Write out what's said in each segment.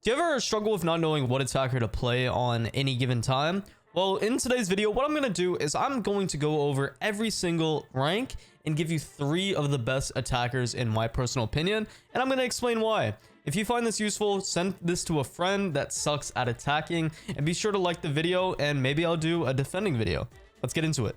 Do you ever struggle with not knowing what attacker to play on any given time? Well, in today's video, what I'm going to do is I'm going to go over every single rank and give you 3 of the best attackers in my personal opinion, and I'm going to explain why. If you find this useful, send this to a friend that sucks at attacking, and be sure to like the video, and maybe I'll do a defending video. Let's get into it.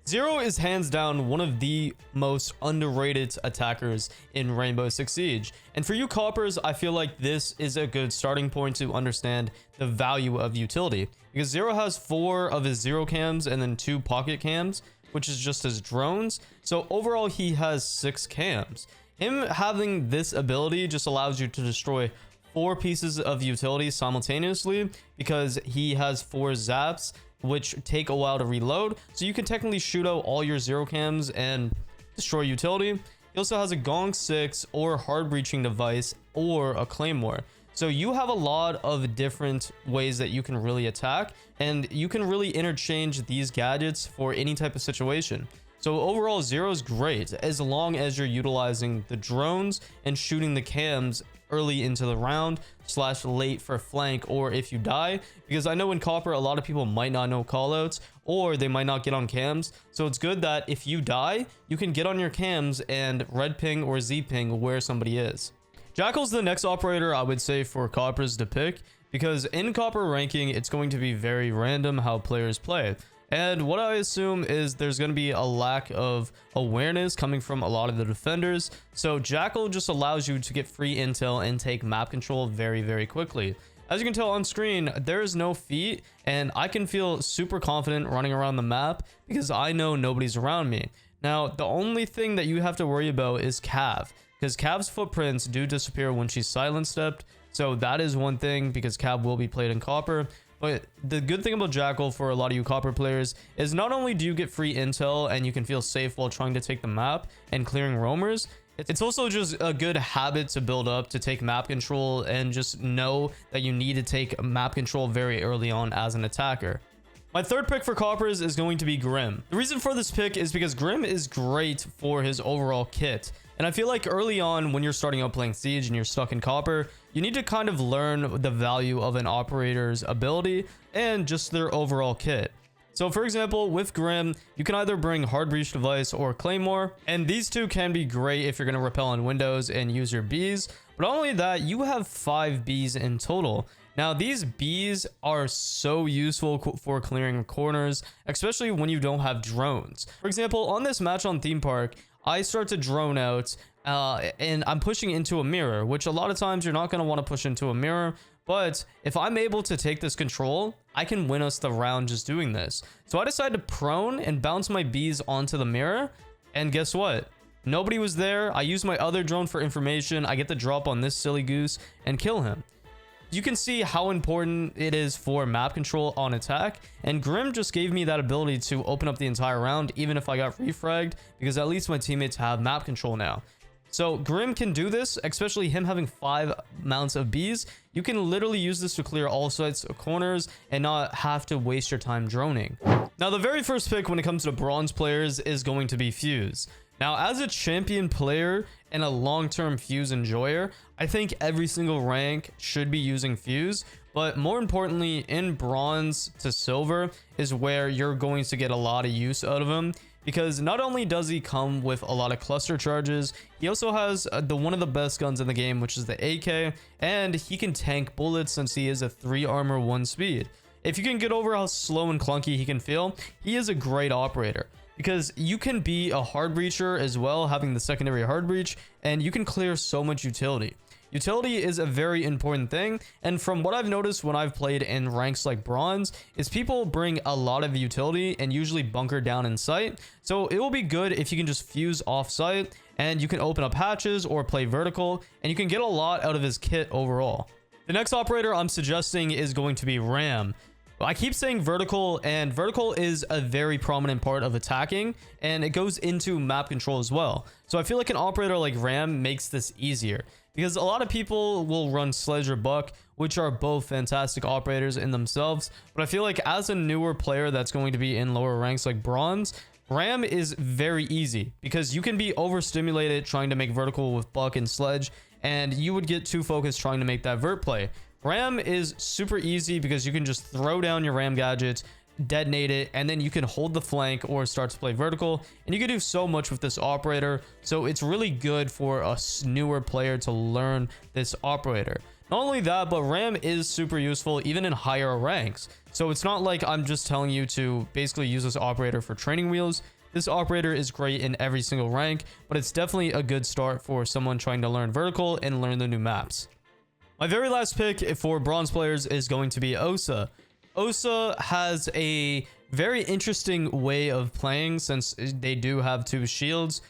Zero is hands down one of the most underrated attackers in Rainbow Six Siege. And for you coppers, I feel like this is a good starting point to understand the value of utility. Because Zero has 4 of his zero cams and then 2 pocket cams, which is just his drones. So overall, he has 6 cams. Him having this ability just allows you to destroy 4 pieces of utility simultaneously because he has 4 zaps, which take a while to reload, so you can technically shoot out all your zero cams and destroy utility. He also has a gong 6 or hard breaching device or a claymore, so you have a lot of different ways that you can really attack, and you can really interchange these gadgets for any type of situation. So overall, Zero is great as long as you're utilizing the drones and shooting the cams early into the round / late for flank, or if you die, because I know in Copper a lot of people might not know callouts or they might not get on cams. So it's good that if you die, you can get on your cams and red ping or Z ping where somebody is. Jackal's the next operator I would say for Coppers to pick, because in Copper ranking it's going to be very random how players play. And what I assume is there's going to be a lack of awareness coming from a lot of the defenders. So Jackal just allows you to get free intel and take map control very, very quickly. As you can tell on screen, there is no feat, and I can feel super confident running around the map because I know nobody's around me. Now, the only thing that you have to worry about is Cav, because Cav's footprints do disappear when she's silent stepped. So that is one thing, because Cav will be played in Copper. But the good thing about Jackal for a lot of you Copper players is not only do you get free intel and you can feel safe while trying to take the map and clearing roamers, it's also just a good habit to build up to take map control and just know that you need to take map control very early on as an attacker. My third pick for Coppers is going to be Grim. The reason for this pick is because Grim is great for his overall kit. And I feel like early on when you're starting out playing Siege and you're stuck in Copper, you need to kind of learn the value of an operator's ability and just their overall kit. So for example, with Grim, you can either bring hard breach device or claymore, and these two can be great if you're going to repel on windows and use your bees. But not only that, you have 5 bees in total. Now, these bees are so useful for clearing corners, especially when you don't have drones. For example, on this match on Theme Park, I start to drone out and I'm pushing into a mirror, which a lot of times you're not going to want to push into a mirror. But if I'm able to take this control, I can win us the round just doing this. So I decided to prone and bounce my bees onto the mirror. And guess what? Nobody was there. I use my other drone for information. I get the drop on this silly goose and kill him. You can see how important it is for map control on attack, and Grim just gave me that ability to open up the entire round even if I got refragged, because at least my teammates have map control now. So Grim can do this, especially him having 5 mounts of bees. You can literally use this to clear all sides of corners and not have to waste your time droning. Now, the very first pick when it comes to bronze players is going to be Fuse. Now, as a champion player and a long-term Fuse enjoyer, I think every single rank should be using Fuse, but more importantly, in bronze to silver is where you're going to get a lot of use out of him, because not only does he come with a lot of cluster charges, he also has one of the best guns in the game, which is the AK, and he can tank bullets since he is a 3 armor 1 speed. If you can get over how slow and clunky he can feel, he is a great operator, because you can be a hard breacher as well, having the secondary hard breach, and you can clear so much utility. Utility is a very important thing, and from what I've noticed when I've played in ranks like bronze, is people bring a lot of utility and usually bunker down in sight. So it will be good if you can just fuse off site and you can open up hatches or play vertical, and you can get a lot out of his kit overall. The next operator I'm suggesting is going to be Ram. I keep saying vertical, and vertical is a very prominent part of attacking, and it goes into map control as well. So I feel like an operator like Ram makes this easier, because a lot of people will run Sledge or Buck, which are both fantastic operators in themselves. But I feel like as a newer player that's going to be in lower ranks like bronze, Ram is very easy, because you can be overstimulated trying to make vertical with Buck and Sledge, and you would get too focused trying to make that vert play. Ram is super easy because you can just throw down your Ram gadgets, detonate it, and then you can hold the flank or start to play vertical, and you can do so much with this operator. So it's really good for a newer player to learn this operator. Not only that, but Ram is super useful even in higher ranks. So it's not like I'm just telling you to basically use this operator for training wheels. This operator is great in every single rank, but it's definitely a good start for someone trying to learn vertical and learn the new maps. My very last pick for bronze players is going to be Osa. Osa has a very interesting way of playing since they do have 2 shields.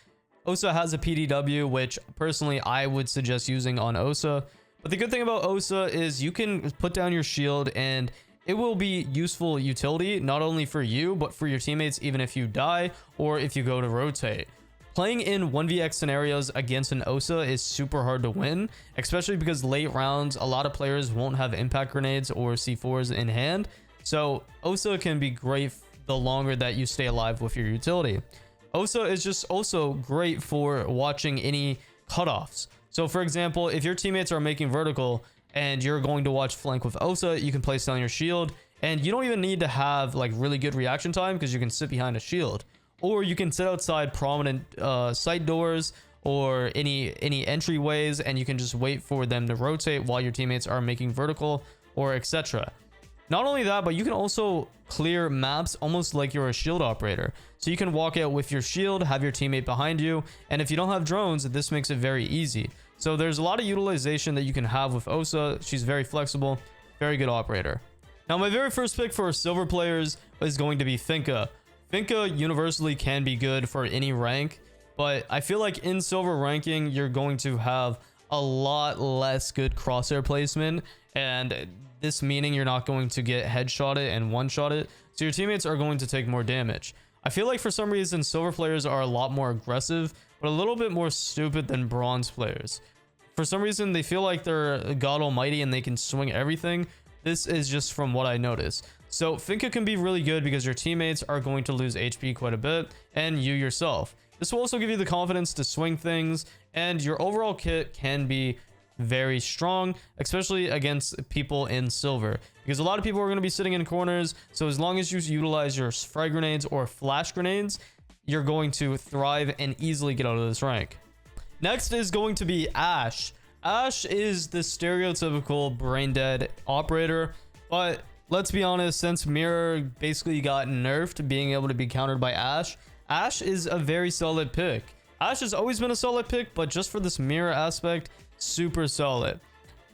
Osa has a PDW, which personally I would suggest using on Osa. But the good thing about Osa is you can put down your shield and it will be useful utility, not only for you, but for your teammates, even if you die or if you go to rotate. Playing in 1vx scenarios against an Osa is super hard to win, especially because late rounds, a lot of players won't have impact grenades or C4s in hand. So Osa can be great the longer that you stay alive with your utility. Osa is just also great for watching any cutoffs. So for example, if your teammates are making vertical and you're going to watch flank with Osa, you can place down your shield, and you don't even need to have like really good reaction time because you can sit behind a shield, or you can sit outside prominent side doors or any entryways, and you can just wait for them to rotate while your teammates are making vertical or etc. Not only that, but you can also clear maps almost like you're a shield operator. So you can walk out with your shield, have your teammate behind you, and if you don't have drones, this makes it very easy. So there's a lot of utilization that you can have with Osa. She's very flexible, very good operator. Now my very first pick for silver players is going to be Finka. Finka universally can be good for any rank, but I feel like in silver ranking, you're going to have a lot less good crosshair placement, and this meaning you're not going to get headshotted and one-shotted, so your teammates are going to take more damage. I feel like for some reason silver players are a lot more aggressive, but a little bit more stupid than bronze players. For some reason they feel like they're god almighty and they can swing everything. This is just from what I noticed. So Finka can be really good because your teammates are going to lose HP quite a bit, and you yourself. This will also give you the confidence to swing things, and your overall kit can be very strong, especially against people in silver, because a lot of people are going to be sitting in corners. So as long as you utilize your frag grenades or flash grenades, you're going to thrive and easily get out of this rank. Next is going to be Ashe. Ashe is the stereotypical brain dead operator, but let's be honest, since Mirror basically got nerfed being able to be countered by Ashe, Ashe is a very solid pick. Ashe has always been a solid pick, but just for this Mirror aspect, super solid.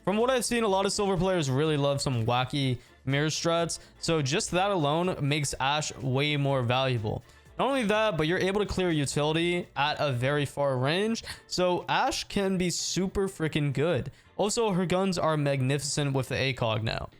From what I've seen, a lot of silver players really love some wacky Mirror strats, so just that alone makes Ashe way more valuable. Not only that, but you're able to clear utility at a very far range, so Ashe can be super freaking good. Also, her guns are magnificent with the ACOG now.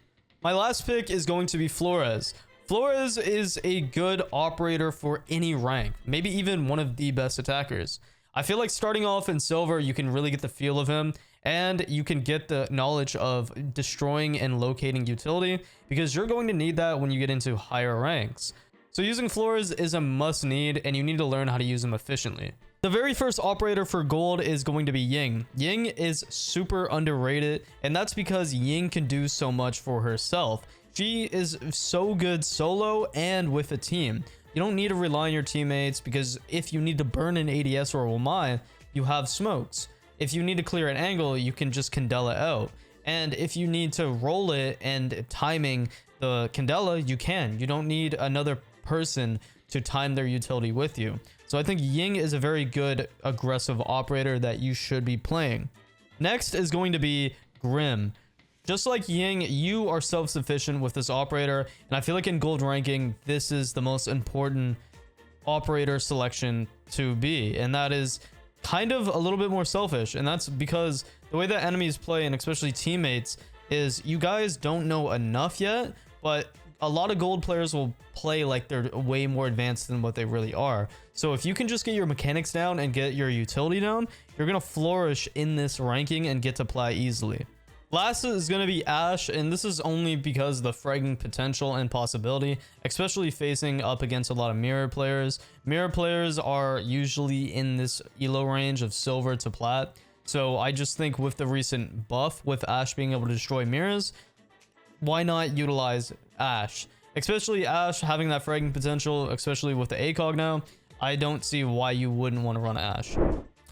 My last pick is going to be Flores. Flores is a good operator for any rank, maybe even one of the best attackers. I feel like starting off in silver, you can really get the feel of him, and you can get the knowledge of destroying and locating utility, because you're going to need that when you get into higher ranks. So using Flores is a must need, and you need to learn how to use them efficiently. The very first operator for gold is going to be Ying. Ying is super underrated, and that's because Ying can do so much for herself. She is so good solo and with a team. You don't need to rely on your teammates, because if you need to burn an ADS or OMEN, you have smokes. If you need to clear an angle, you can just Candela out. And if you need to roll it and timing the Candela, you can. You don't need another person to time their utility with you. So I think Ying is a very good aggressive operator that you should be playing. Next is going to be Grim. Just like Ying, you are self-sufficient with this operator, and I feel like in gold ranking, this is the most important operator selection to be, and that is kind of a little bit more selfish. And that's because the way that enemies play, and especially teammates, is you guys don't know enough yet, but a lot of gold players will play like they're way more advanced than what they really are. So if you can just get your mechanics down and get your utility down, you're going to flourish in this ranking and get to play easily. Last is going to be Ashe, and this is only because the fragging potential and possibility, especially facing up against a lot of mirror players. Mirror players are usually in this elo range of silver to plat, So I just think with the recent buff, with Ashe being able to destroy mirrors, why not utilize Ashe? Especially Ashe having that fragging potential, especially with the ACOG now, I don't see why you wouldn't want to run Ashe.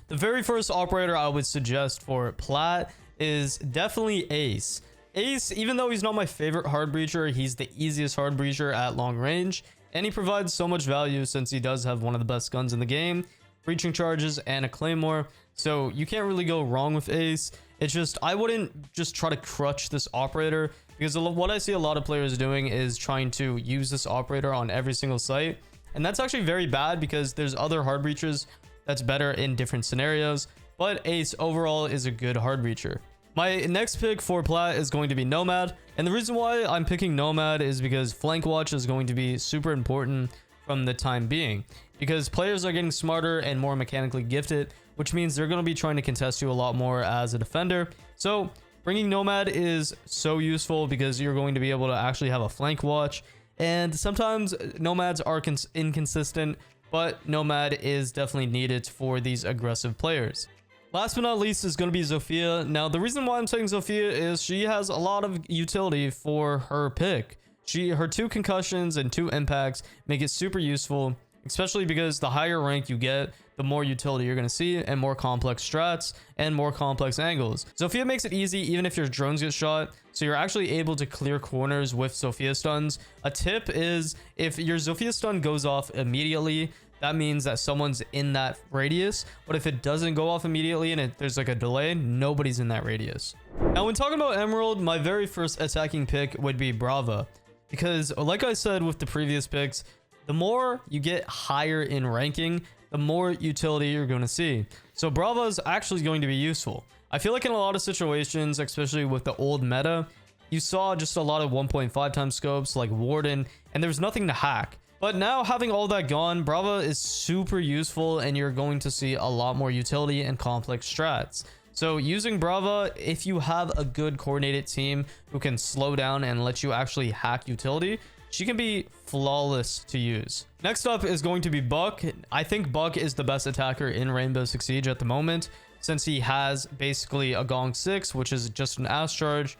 The very first operator I would suggest for Plat is definitely Ace. Ace, even though he's not my favorite hard breacher, he's the easiest hard breacher at long range, and he provides so much value since he does have one of the best guns in the game, breaching charges and a claymore, so you can't really go wrong with Ace. It's just, I wouldn't just try to crutch this operator, because what I see a lot of players doing is trying to use this operator on every single site, and that's actually very bad because there's other hard breachers that's better in different scenarios, but Ace overall is a good hard breacher. My next pick for Plat is going to be Nomad, and the reason why I'm picking Nomad is because flank watch is going to be super important from the time being, because players are getting smarter and more mechanically gifted, which means they're going to be trying to contest you a lot more as a defender. So bringing Nomad is so useful because you're going to be able to actually have a flank watch, and sometimes Nomads are inconsistent, but Nomad is definitely needed for these aggressive players. Last but not least is going to be Zofia. Now, the reason why I'm saying Zofia is she has a lot of utility for her pick. Her 2 concussions and 2 impacts make it super useful, especially because the higher rank you get, the more utility you're going to see, and more complex strats and more complex angles. Zofia makes it easy even if your drones get shot, so you're actually able to clear corners with Zofia stuns. A tip is if your Zofia stun goes off immediately, that means that someone's in that radius, but if it doesn't go off immediately and there's like a delay, nobody's in that radius. Now, when talking about Emerald, my very first attacking pick would be Brava, because like I said with the previous picks, the more you get higher in ranking, the more utility you're going to see. So Brava is actually going to be useful. I feel like in a lot of situations, especially with the old meta, you saw just a lot of 1.5 times scopes like Warden, and there's nothing to hack. But now having all that gone, Brava is super useful, and you're going to see a lot more utility and complex strats. So using Brava, if you have a good coordinated team who can slow down and let you actually hack utility, she can be flawless to use. Next up is going to be Buck. I think Buck is the best attacker in Rainbow Six Siege at the moment, since he has basically a Gong 6, which is just an Ashe charge,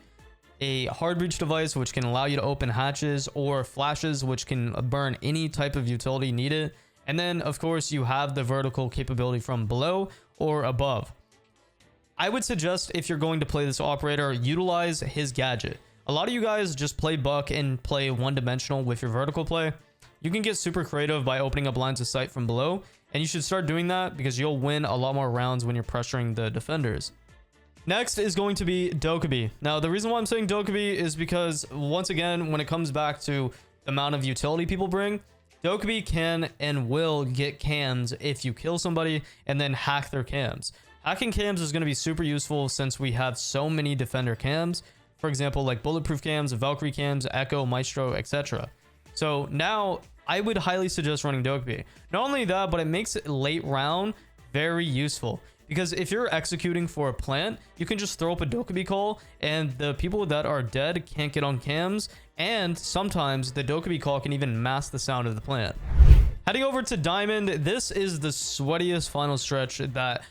a hard breach device, which can allow you to open hatches, or flashes, which can burn any type of utility needed. And then, of course, you have the vertical capability from below or above. I would suggest, if you're going to play this operator, utilize his gadget. A lot of you guys just play Buck and play one-dimensional with your vertical play. You can get super creative by opening up lines of sight from below, and you should start doing that because you'll win a lot more rounds when you're pressuring the defenders. Next is going to be Dokkaebi. Now, the reason why I'm saying Dokkaebi is because, once again, when it comes back to the amount of utility people bring, Dokkaebi can and will get cams if you kill somebody and then hack their cams. Hacking cams is going to be super useful since we have so many defender cams. For example, like bulletproof cams, Valkyrie cams, Echo, Maestro, etc. So now I would highly suggest running Dokkaebi. Not only that, but it makes it late round very useful. Because if you're executing for a plant, you can just throw up a Dokkaebi call, and the people that are dead can't get on cams, and sometimes the Dokkaebi call can even mask the sound of the plant. Heading over to Diamond, this is the sweatiest final stretch that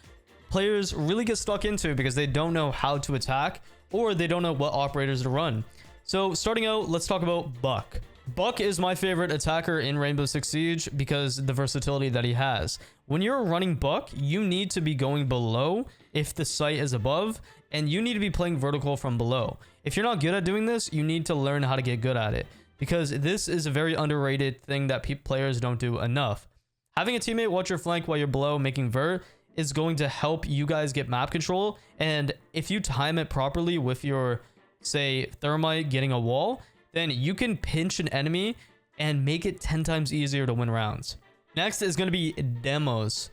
players really get stuck into because they don't know how to attack, or they don't know what operators to run. So starting out, let's talk about Buck. Buck is my favorite attacker in Rainbow Six Siege because of the versatility that he has. When you're running Buck, you need to be going below if the site is above, and you need to be playing vertical from below. If you're not good at doing this, you need to learn how to get good at it, because this is a very underrated thing that players don't do enough. Having a teammate watch your flank while you're below making vert is going to help you guys get map control, and if you time it properly with your, say, thermite getting a wall, then you can pinch an enemy and make it 10 times easier to win rounds. Next is going to be Demos,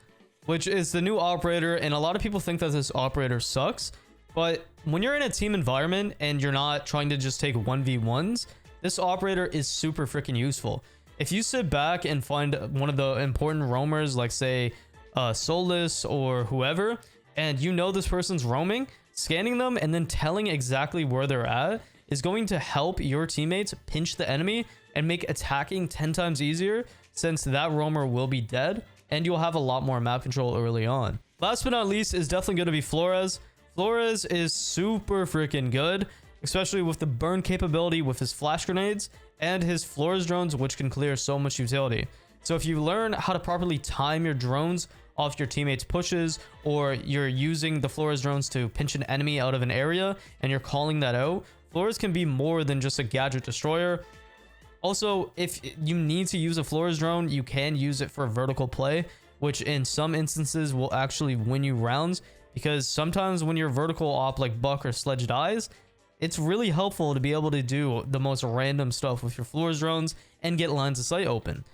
which is the new operator, and a lot of people think that this operator sucks, but when you're in a team environment and you're not trying to just take 1v1s, this operator is super freaking useful. If you sit back and find one of the important roamers, like say Solus or whoever, and you know this person's roaming, scanning them and then telling exactly where they're at is going to help your teammates pinch the enemy and make attacking 10 times easier, since that roamer will be dead and you'll have a lot more map control early on. Last but not least is definitely going to be Flores. Flores is super freaking good, especially with the burn capability with his flash grenades and his Flores drones, which can clear so much utility. So if you learn how to properly time your drones off your teammates' pushes, or you're using the Flores drones to pinch an enemy out of an area and you're calling that out, Flores can be more than just a gadget destroyer. Also, if you need to use a Flores drone, you can use it for vertical play, which in some instances will actually win you rounds, because sometimes when your vertical op like Buck or Sledge dies, it's really helpful to be able to do the most random stuff with your Flores drones and get lines of sight open.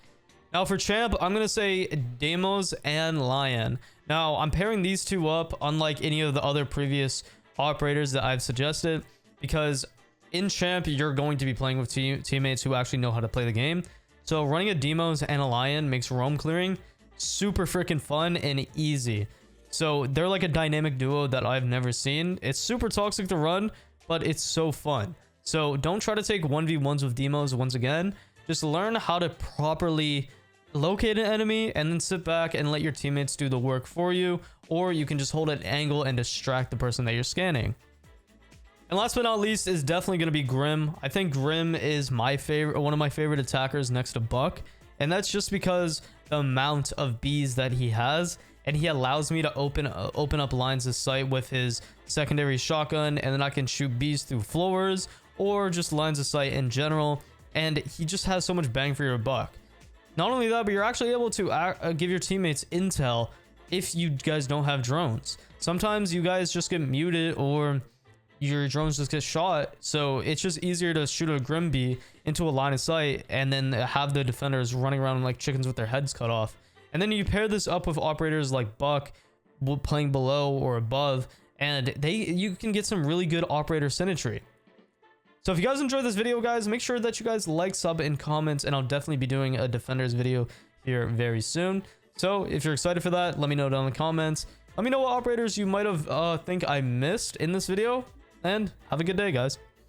Now for champ, I'm going to say Deimos and Lion. Now I'm pairing these two up unlike any of the other previous operators that I've suggested, because in champ you're going to be playing with teammates who actually know how to play the game. So running a Deimos and a Lion makes roam clearing super freaking fun and easy. So they're like a dynamic duo that I've never seen. It's super toxic to run, but it's so fun. So don't try to take 1v1s with Deimos once again. Just learn how to properly locate an enemy and then sit back and let your teammates do the work for you, or you can just hold an angle and distract the person that you're scanning. And last but not least is definitely going to be Grim. I think Grim is my favorite, one of my favorite attackers next to Buck, and that's just because the amount of bees that he has, and he allows me to open up lines of sight with his secondary shotgun, and then I can shoot bees through floors or just lines of sight in general, and he just has so much bang for your buck. Not only that, but you're actually able to give your teammates intel if you guys don't have drones. Sometimes you guys just get muted or your drones just get shot, so it's just easier to shoot a Grim bee into a line of sight and then have the defenders running around like chickens with their heads cut off. And then you pair this up with operators like Buck playing below or above, and you can get some really good operator synergy. So if you guys enjoyed this video, guys, make sure that you guys like, sub, and comment, and I'll definitely be doing a defenders video here very soon. So if you're excited for that, let me know down in the comments. Let me know what operators you might have think I missed in this video, and have a good day, guys.